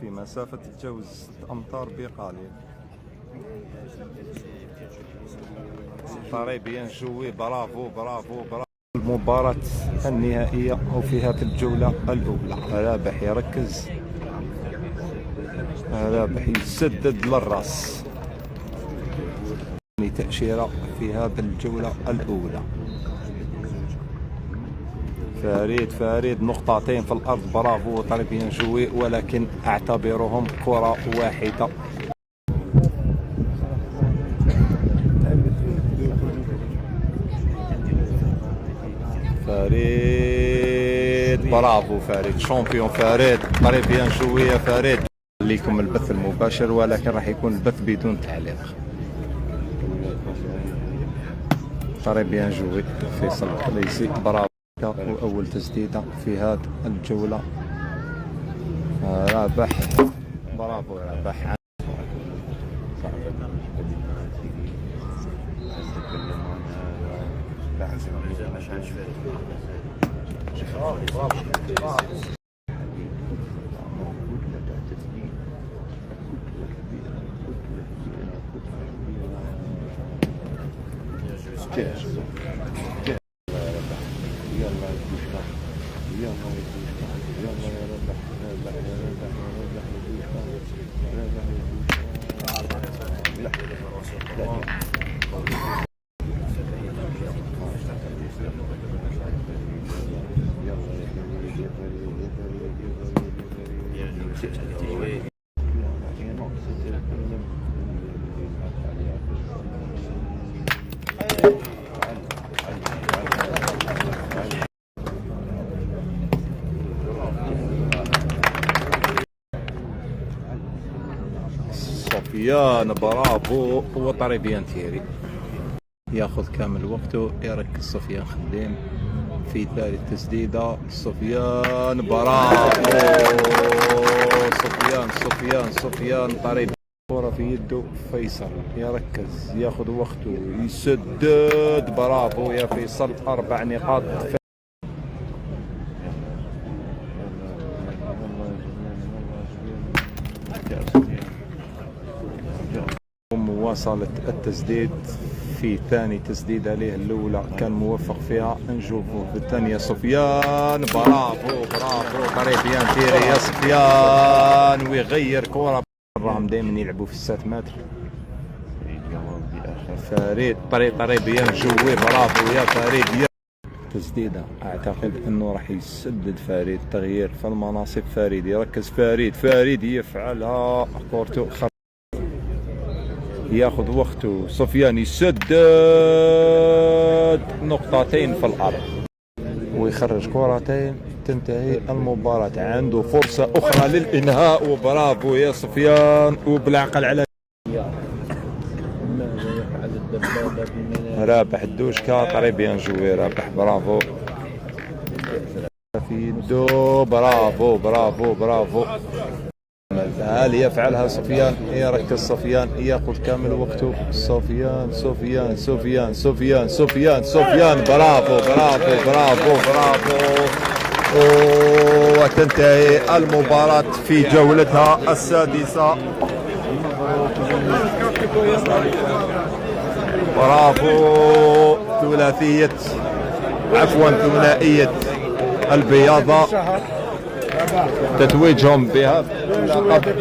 في مسافة تتجاوز 6 أمتار بقليل. طري بيان جوي، برافو برافو برافو. المباراة النهائية وفي هذه الجولة الأولى. رابح يركز، رابح يسدد للراس. تأشيرة في هذه الجولة الأولى. فريد نقطتين في الأرض، برافو طري بيان جوي، ولكن أعتبرهم كرة واحدة. فريد برافو، فريد شامبيون، فريد طري بيان جوي يا فريد. ليكم البث المباشر، ولكن راح يكون البث بدون تعليق. طري بيان جوي فيصل القليسي، برافو. وأول تسديدة في هذه الجولة. رابح، برافو رابح. سفيان برافو. وطري بيان تيري ياخذ كامل وقته، يركز سفيان خديم في ثالث تسديدة. سفيان برافو، سفيان طري كرة في يده. فيصل يركز، ياخذ وقته، يسدد، برافو يا فيصل. 4 نقاط. مواصلة التسديد في ثاني تسديدة له، الأولى كان موفق فيها. نشوفوا في الثانية سفيان، برافو طري بيان تيري يا سفيان، ويغير كرة. راهم دائما يلعبوا في 6 متر. فريد طري بيان جوي، برافو يا فريد. تسديدة اعتقد انه راح يسدد فريد. تغيير في المناصب، فريد يركز، فريد يفعلها. كورتو ياخذ وقته. سفيان يسدد، نقطتين في الارض ويخرج كرتين. تنتهي المباراة. عنده فرصة اخرى للانهاء، وبرافو يا سفيان، وبالعقل على رابح الدوشكا. طري بيان جوي رابح، برافو في يدو، برافو. هل يفعلها سفيان؟ يركز سفيان، ياخذ كامل وقته. سفيان، برافو. وتنتهي المباراة في جولتها السادسة. برافو ثنائية البياضة، تتويجهم بهذا اللقب.